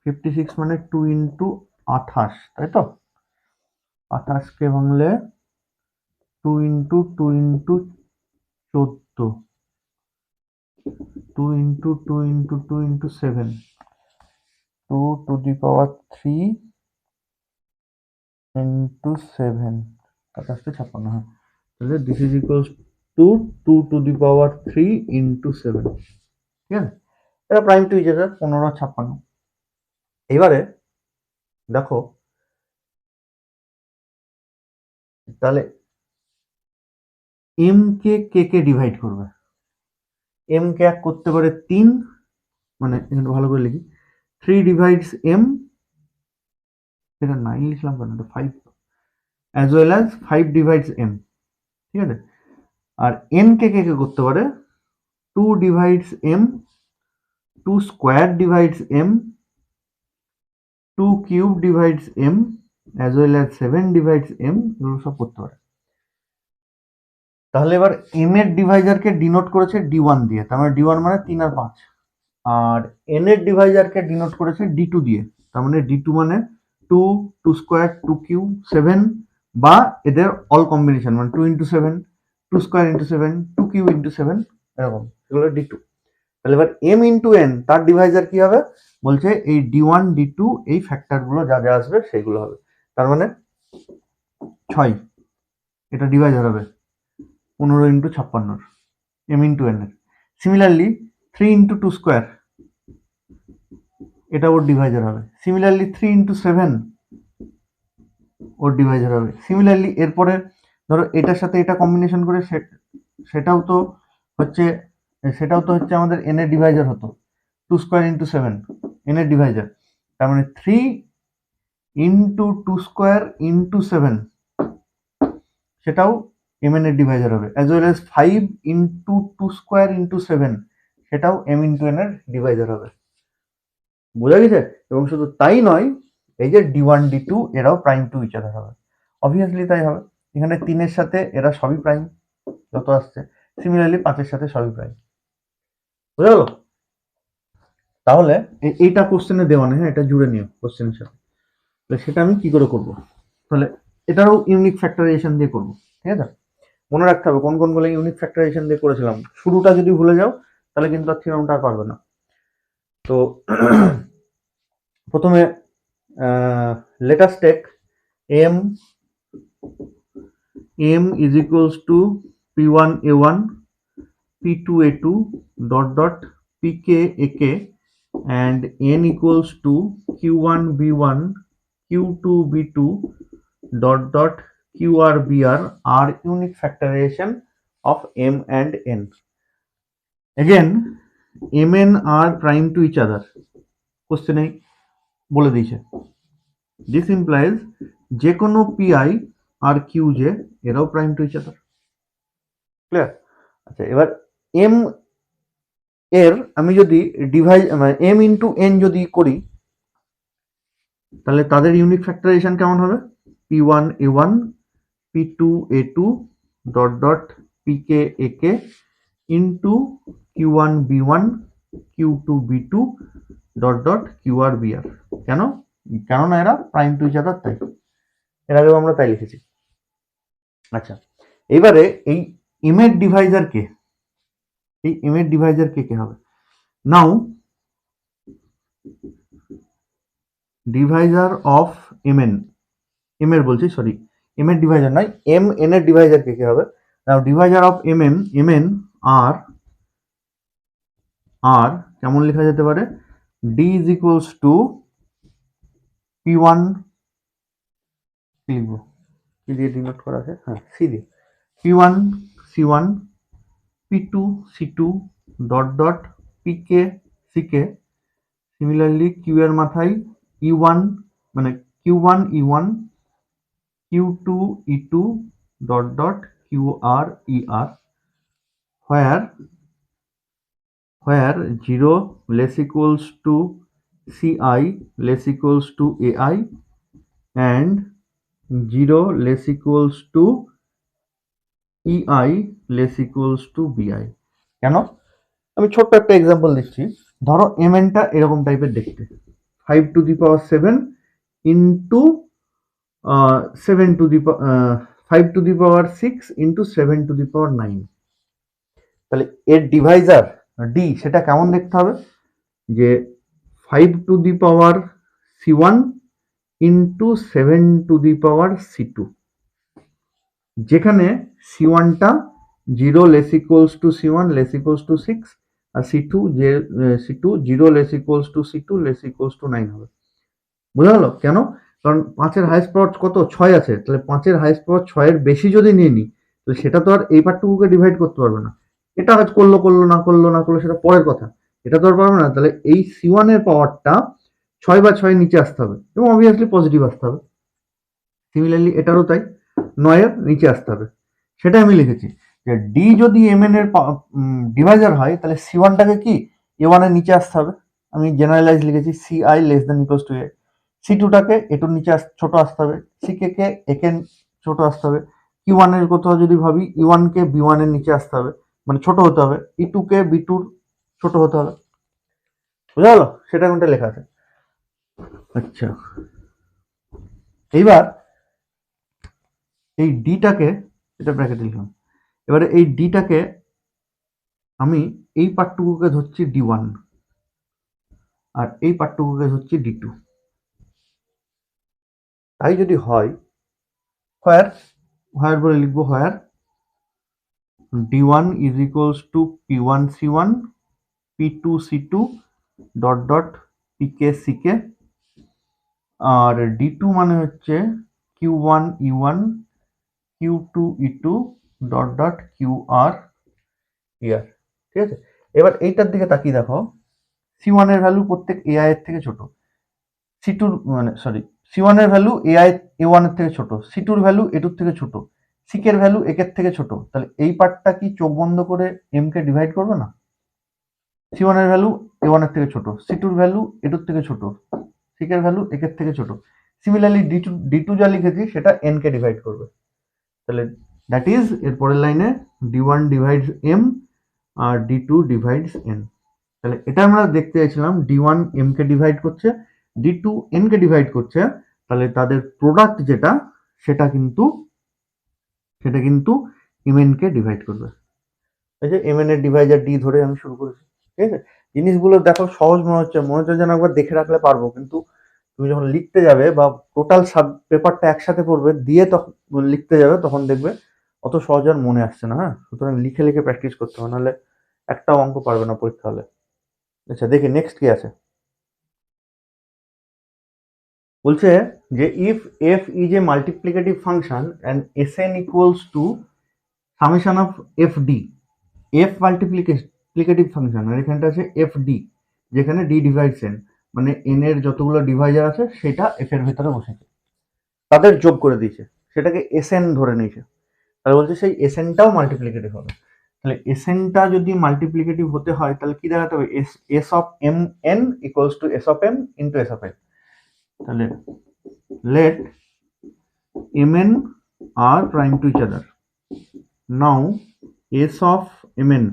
56 মানে 2 × 28, তাই তো, 28কে ভাঙলে 2 × 2 × 14, 2 × 2 × 2 × 7, 2⁻³ × 7, 27×56, হ্যাঁ। তাহলে দিস ইজ ইকুয়ালস টু 2⁻³ × 7, ঠিক আছে। এটা প্রাইম টু ইচ আদার 15×56। এবারে দেখো, তাহলে এম কে কে কে ডিভাইড করবে, এম কে এক করতে পারে 3, মানে এখানে ভালো করে লিখি 3 ডিভাইডস এম, এটা 9 লিখলাম কেন, এটা 5, as well as 5 divides M, ঠিক আছে। আর এন কে কে করতে পারে 2 divides m, 2 square divides m, 2 cube divides m, as well as 7 divides m, এগুলো সব করতে পারে। তাহলে এবার m এর ডিভাইজারকে ডিনোট করেছে d1 দিয়ে, তার মানে d1 মানে 3 আর 5, আর n এর ডিভাইজারকে ডিনোট করেছে d2 দিয়ে, তার মানে d2 মানে 2, 2 স্কোয়ার, 2 কিউব, 7, বা এদের অল কম্বিনেশন মানে 2 into 7, 2 square into 7, 2 cube into 7, এরকম, এগুলো d2। তাহলে এবার m ইন্টু n তার ডিভাইজার কি হবে, বলছে এই d1 d2 এই ফ্যাক্টরগুলো যা যা আসবে সেগুলো হবে, তার মানে 6, এটা ডিভাইজার হবে 15 ইন্টু 56 m ইন্টু n এর। সিমিলারলি 3 ইন্টু 2 স্কোয়ার, এটা ওর ডিভাইজার হবে। সিমিলারলি 3 ইন্টু 7 ওর ডিভাইজার হবে। সিমিলারলি এরপরে ধরো এটার সাথে এটা কম্বিনেশন করে সেটাও তো হচ্ছে আমাদের n এর ডিভাইজার হতো, 2 স্কোয়ার ইন্টু 7 n এর ডিভাইজার, তার মানে 3 ইন্টু 2 স্কোয়ার ইন্টু 7 সেটাও m n এর ডিভাইজার হবে, as well as 5 into 2 square into 7 সেটাও m ইন্টু n এর ডিভাইজার হবে। বোঝা গেছে? এবং শুধু তাই নয়, এই যে d1 d2 এরাও প্রাইম টু ইচ আদার হবে, অবভিয়াসলি তাই হবে। এখানে 3 এর সাথে এরা সবই প্রাইম যত আসছে, সিমিলারলি 5 এর সাথে সবই প্রাইম। বুঝা গেল? তাহলে এইটা কোশ্চেনে দেওয়া নেই, হ্যাঁ, এটা জুড়ে নিও কোশ্চেনের সাথে। তাহলে সেটা আমি কি করে করব? তাহলে এটারও ইউনিক ফ্যাক্টরাইজেশন দিয়ে করব, ঠিক আছে? মনে রাখতে হবে কোন কোনগুলো ইউনিক ফ্যাক্টরাইজেশন দিয়ে করেছিলাম। শুরুটা যদি ভুলে যাও তাহলে কিন্তু আর থিওরামটা আর পারবে না। তো প্রথমে let us take m is equals to p1 a1 p2 a2 dot dot pk ak and n equals to q1 b1 q2 b2 dot dot qr br are unique factorization of m and n. Again, mn are prime to each other. Question বলে দিয়েছে। This implies যে কোনো pi আর qj এরাও prime to each other. Clear? আচ্ছা, এবার m এর আমি যদি m ইন্টু n যদি করি তাহলে তাদের ইউনিক ফ্যাক্টরাইজেশন কেমন হবে? p1 a1 p2 a2 dot dot pk ak into q1 b1 q2 b2 dot dot qr br। কেন? কেননা এরা প্রাইম টু ইচ আদার, তাই। এর আগেও আমরা তাই লিখেছি। আচ্ছা, এবারে এই m এর ডিভাইজার কে? এই m এর ডিভাইজার কে হবে? নাও ডিভাইজার অফ mn, m এর বলছি, সরি, m এর ডিভাইজার নয়, mn এর ডিভাইজার কে হবে? নাও ডিভাইজার অফ mn আর কেমন লেখা যেতে পারে? d is equals to p1, লিখবো কি দিয়ে ডিনোট করা আছে? হ্যাঁ, c দিয়ে, p1 c1 p2 c2 dot dot pk ck। Similarly q এর মাথায় e1 মানে q1 e1 q2 e2 dot dot qr er, where 0 less equals to ci less equals to ai and 0 less equals to ei less equals to bi। কেন? আমি ছোট্ট একটা example দিচ্ছি। ধরো mnটা এরকম টাইপের দেখতে, 5 to the power 7 into 7 to the 5 to the power 6 into 7 to the power 9। তাহলে এর ডিভাইজার d সেটা কেমন দেখতে হবে? যে 5 to the power c1 into 7 to the power c2, যেখানে c1 টা 0 less equals to c1 less equals to 6 R c2 0 less equals to c2 less equals to 9 হবে। বোঝা গেল? কেন? কারণ 5 এর হাইয়েস্ট পাওয়ার কত? 6 আছে, তাহলে 5 এর হাইয়েস্ট পাওয়ার 6 এর বেশি যদি নিয়ে নিই তাহলে সেটা তো আর এই পার্টটুকুকে ডিভাইড করতে পারবে না। এটা আজ করলো না করলো সেটা পরের কথা, এটা তো আর পারবে না। তাহলে এই c1 এর পাওয়ারটা 6 বা 6 নিচে আসতে হবে এবং অবভিয়াসলি পজিটিভ আসতে হবে। সিমিলারলি এটারও তাই, 9 এর নিচে আসতে হবে, সেটা আমি লিখেছি। যে ডি যদি এম এন এর ডিভাইজার হয় তাহলে সি ওয়ানটাকে কি এ ওয়ানের নিচে আসতে হবে। আমি জেনারেলাইজ লিখেছি c i less than equals to a. C টুটাকে এটুর নিচে ছোট আসতে হবে, সি কে একে ছোট আসতে হবে। কিউ ওয়ানের কোথাও যদি ভাবি ই ওয়ানকে বি ওয়ানের নিচে আসতে হবে, মানে ছোট হতে হবে। ই টুকে বি টুর ছোট হতে হবে। বুঝা গেল? সেটা কোনটা লেখা আছে। আচ্ছা, এইবার এই ডিটাকে, এটা ব্র্যাকেটে লিখলাম, এবারে এই ডিটাকে আমি এই পার্টটুকুকে ধরছি ডি ওয়ান আর এই পার্টটুকুকে ধরছি ডি টু। তাই যদি হয়, হোয়ার হোয়ার বলে লিখবো, where d one is equals to p one c one p two c two dot dot p k c k, আর ডি টু মানে হচ্ছে q one e one q two e two dot dot q r e r. ঠিক আছে, এবার এইটার দিকে তাকিয়ে দেখো, সি ওয়ান এর ভ্যালু প্রত্যেক এ আই এর থেকে ছোট, সি টুর মানে সরি সি ওয়ান এর ভ্যালু এ ওয়ান এর থেকে ছোট, সি টুর ভ্যালু এ টুর থেকে ছোট, সি এর ভ্যালু একের থেকে ছোট। তাহলে এই পার্টটা কি চোখ বন্ধ করে এম কে ডিভাইড করবে না? সি ওয়ান এর ভ্যালু এ ওয়ান এর থেকে ছোট, সি টুর ভ্যালু এ টুর থেকে ছোট, সি এর ভ্যালু একের থেকে ছোট। সিমিলারলি ডি টু যা লিখেছি সেটা এন কে ডিভাইড করবে। তাহলে দ্যাট ইজ এর পরের লাইনে ডি ওয়ান ডিভাইডস এম আর ডি টু ডিভাইডস এন। তাহলে এটা আমরা দেখতে চাইছিলাম ডি ওয়ান এম কে ডিভাইড করছে, ডি টু এন কে ডিভাইড করছে, তাহলে তাদের প্রোডাক্ট যেটা সেটা কিন্তু এম এন কে ডিভাইড করবে। এই যে এম এন এর ডিভাইজার ডি ধরে আমি শুরু করেছি। ঠিক আছে, জিনিসগুলো দেখো সহজ মনে হচ্ছে যেন একবার দেখে রাখলে পারবো, কিন্তু তুমি যখন লিখতে যাবে বা টোটাল সাব পেপারটা একসাথে পড়বে দিয়ে তখন লিখতে যাবে, তখন দেখবে অত সহজ আর মনে আসছে না। হ্যাঁ, সুতরাং লিখে লিখে প্র্যাকটিস করতে হবে, নাহলে একটাও অঙ্ক পারবে না পরীক্ষা হলে। আচ্ছা, দেখি নেক্সট কি আছে। বলছে যে if f is a multiplicative function and s n equals to summation of f d, f multiplicative function আর এখানটা আছে এফ ডি, যেখানে ডি ডিভাইডস এন, মানে এন এর যতগুলো ডিভাইজার আছে সেটা এফ এর ভেতরে বসেছে, তাদের যোগ করে দিয়েছে, সেটাকে এস এন ধরে নিয়েছে। তাহলে বলছে সেই এস এনটাও মাল্টিপ্লিকেটিভ হবে। তাহলে এস এনটা যদি মাল্টিপ্লিকেটিভ হতে হয় তাহলে কি দেখাতে হবে? S of M N equals to S of M into S of N. তাহলে let mn are prime to each other. Now s of mn,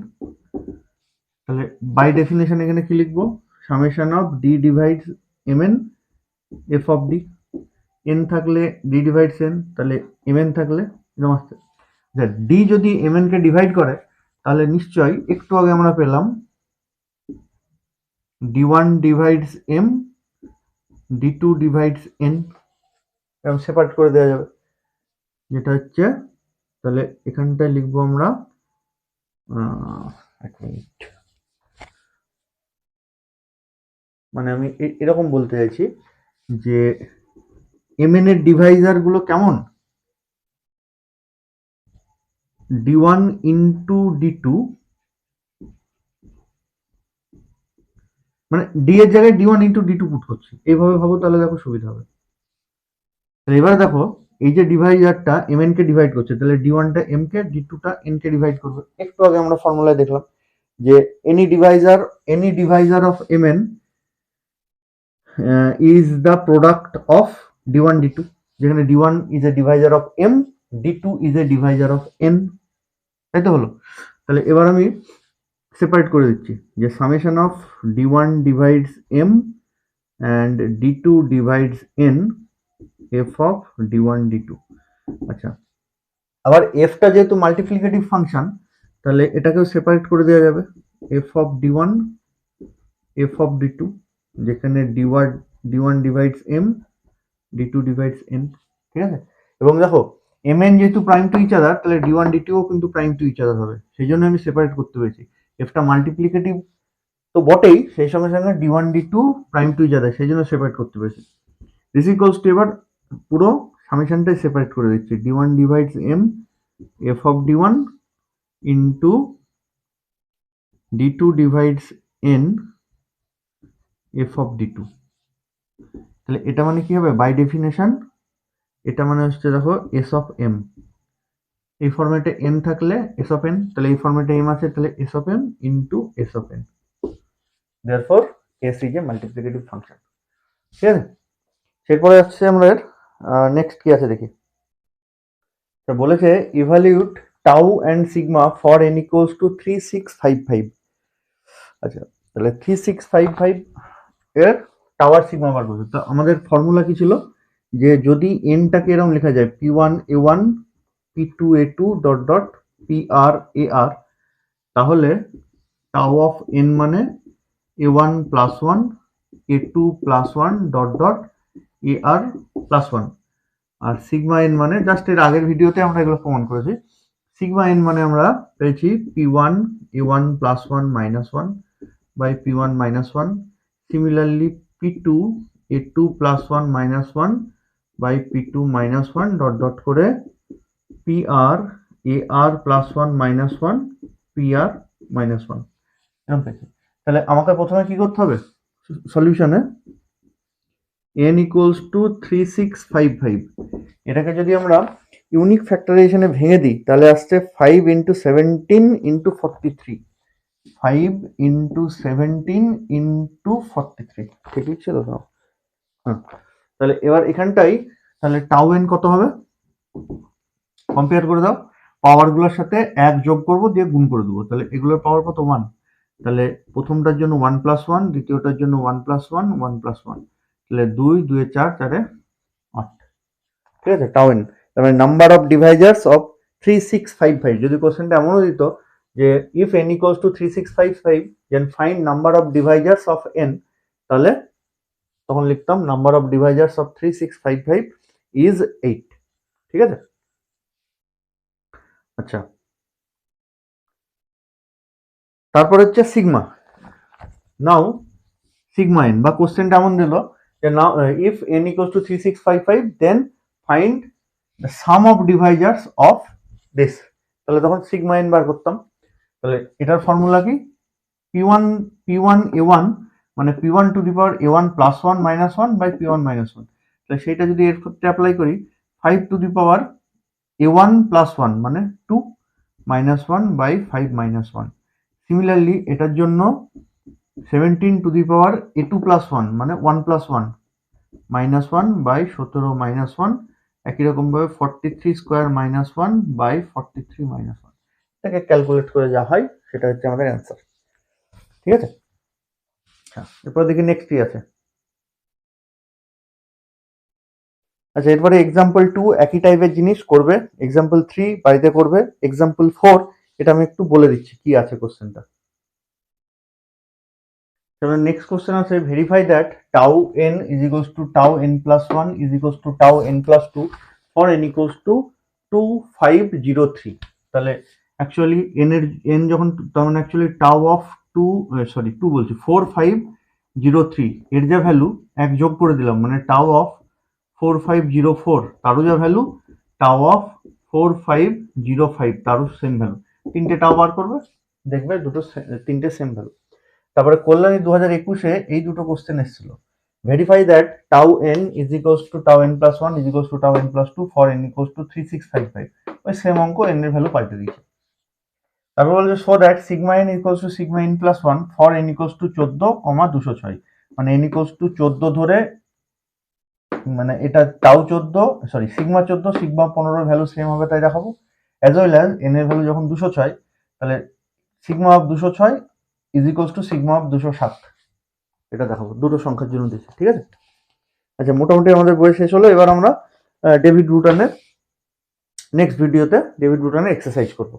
তাহলে বাই ডেফিনেশন এখানে কি লিখবো? Summation of D divides mn f of d, n থাকলে d divides n, তাহলে mn থাকলে এরকম আসছে। ডি যদি mn কে ডিভাইড করে তাহলে নিশ্চয়ই একটু আগে আমরা পেলাম d1 divides m d2 divides n, এরকম সেপারেট করে দেওয়া যাবে, যেটা হচ্ছে, তাহলে এখানটায় লিখবো আমরা এক মিনিট, মানে আমি এরকম বলতে চাইছি যে mn এর ডিভাইজার গুলো কেমন, d1 ইন্টু d2, মানে ডি এর জায়গায় d1 ইন্টু d2 পুট করছি, এইভাবে ভাবো, তাহলে দেখো সুবিধা হবে। এবার দেখো এই যে ডিভাইজারটা mn কে ডিভাইড করছে, তাহলে d1 টা m কে, d2 টা n কে ডিভাইড করবে। একটু আগে আমরা ফর্মুলায় দেখলাম যে any Deviser of mn is the product of d1 d2, যেখানে d1 is a divisor of m, d2 is a divisor of n, তাই তো হলো। তাহলে এবার আমি সেপারেট করে দিচ্ছি যে summation of d1 divides m and d2 divides n f of d1 d2। আচ্ছা, আবার fটা যেহেতু মাল্টিপ্লিকেটিভ ফাংশন, তাহলে এটাকেও সেপারেট করে দেওয়া যাবে, f of d1 f of d2, যেখানে d1 divides m d2 divides n। ঠিক আছে, এবং দেখো mn যেহেতু প্রাইম টু ইচ আদার, তাহলে d1 d2 ও কিন্তু প্রাইম টু ইচ আদার হবে, সেই জন্য আমি সেপারেট করতে পেরেছি। এফটা মাল্টিপ্লিকেটিভ তো বটেই, সেই সঙ্গে সঙ্গে d1 d2 prime to each আদার, সেই জন্য সেপারেট করতে পেরেছি। দিস ইকুয়ালস টু, এবার পুরো সামেশনটাই সেপারেট করে দিচ্ছি, d1 divides m f of d1 into d2 divides n f of d2। তাহলে এটা মানে কি হবে? বাই ডেফিনেশন এটা মানে হচ্ছে দেখো এস অফ এম, এই ফরম্যাটে n থাকলে s অফ n, তাহলে এই ফরম্যাটে m আছে, তাহলে s of m into s of n। Therefore s is a multiplicative function. ঠিক আছে, এরপরে আসছে আমাদের নেক্সট কি আছে দেখি। বলেছে evaluate tau and sigma for n equals to 3655। আচ্ছা, তাহলে 3655 এর টাওয়ার সিগমা বার করবে। তো আমাদের ফর্মুলা কি ছিল, যে যদি এনটাকে এরকম লেখা যায় p1 a1 p2 a2 dot dot pr ar, তাহলে টাউ অফ n মানে a1 plus 1 a2 plus 1 dot dot ar plus 1। আর সিগমা এন মানে জাস্ট এর আগের ভিডিওতে আমরা এগুলো প্রমাণ করেছি। সিগমা এন মানে আমরা পেয়েছি p1 a1 plus 1 minus 1 by p1 minus 1। Similarly p2 a2 plus 1 minus 1 by p2 minus 1 dot dot করে pr ar plus 1 minus 1 pr minus 1 এরকম পেয়েছি। তাহলে আমাকে প্রথমে কি করতে হবে, সলিউশনে n ইকুয়ালস টু 3655, এটাকে যদি আমরা ইউনিক ফ্যাক্টরাইজেশনে ভেঙে দিই তাহলে আসছে 5 ইন্টু 17 ইন্টু 43, 5 ইন্টু 17 ইন্টু 43, ঠিক ছিল তো? হ্যাঁ, তাহলে এবার এখানটাই তাহলে টাউ এন কত হবে কম্পেয়ার করে দাও, পাওয়ারগুলোর সাথে 1 যোগ করবো দিয়ে গুণ করে দেবো, তাহলে এগুলোর পাওয়ার কত 1, তাহলে প্রথমটার জন্য 1 প্লাস 1, দ্বিতীয়টার জন্য 1 প্লাস 1 1 প্লাস 1, তাহলে 2 2 4 4 8। ঠিক আছে, টাউ এন তার মানে নাম্বার অফ ডিভাইজার্স অফ 3655। যদি কোশ্চেনটা এমনও দিত যে if n equals to 3655 then find number of divisors of n, তাহলে তখন লিখতাম number of divisors of 3655 is 8। ঠিক আছে, আচ্ছা তারপর হচ্ছে সিগমা। নাও সিগমা এন, বা কোশ্চেনটা এমন দিল যে now if n equals to 3655 then find the sum of divisors of this, তাহলে তখন সিগমা এন বার করতাম। তাহলে এটার ফর্মুলা কি, p1 a1 মানে p1 to the power a1 plus 1 minus 1 by p1 minus 1, তাহলে সেটা যদি এর ক্ষেত্রে অ্যাপ্লাই করি 5 two the power a1 plus 1 মানে 2 মাইনাস 1 বাই 5 মাইনাস 1। সিমিলারলি এটার জন্য 17 two the power a2 plus 1 মানে 1 প্লাস 1 মাইনাস 1 বাই 17 মাইনাস 1, একই রকম ভাবে 43 স্কোয়ার মাইনাস 1 বাই 43 মাইনাস 1। এটাকে ক্যালকুলেট করে যা হয় সেটা হচ্ছে আমাদের অ্যান্সার। ঠিক আছে, এরপর দেখি নেক্সট কি আছে। আচ্ছা, এরপরে এক্সাম্পল 2 একই টাইপের জিনিস করবে, এক্সাম্পল 3 বাড়িতে করবে, এক্সাম্পল 4 এটা আমি একটু বলে দিচ্ছি কি আছে কোশ্চেনটা। তাহলে নেক্সট কোশ্চেন আছে verify that tau n is equals to tau n plus 1 is equals to tau n plus 2 for n equals two 2503। তাহলে অ্যাকচুয়ালি n এর n যখন, তার মানে অ্যাকচুয়ালি টাউ অফ 2 বলছি 4503 এর যা ভ্যালু এক যোগ করে দিলাম, মানে টাউ অফ 4504 তারও যা ভ্যালু, টাউ অফ 4505 তারও সেম ভ্যালু, তিনটে টাউ বার করবে, দেখবে দুটো তিনটে সেম ভ্যালু। তারপরে কল্যাণী 2021-এ এই দুটো কোশ্চেন এসেছিল, verify that tau n is equals to tau n plus 1 is equals to tau n plus 2 for n equals to 3655। ওই সেম অঙ্ক n এর ভ্যালু পাল্টে দিয়েছে। তারপর বলছে show that sigma n equals two sigma n plus 1 for n equals two 14, 206, মানে n equals two 14 ধরে, মানে এটা tau 14 sigma 14 sigma 15 value same হবে তাই দেখাবো, অ্যাজ ওয়েল অ্যাজ n এর ভ্যালু যখন 206, তাহলে sigma of 206 is equals two sigma of 207, এটা দেখাবো দুটো সংখ্যার জন্য দিচ্ছি। ঠিক আছে, আচ্ছা মোটামুটি আমাদের বই শেষ হলো। এবার আমরা ডেভিড রুটানের নেক্সট ভিডিওতে ডেভিড রুটানের এক্সারসাইজ করবো।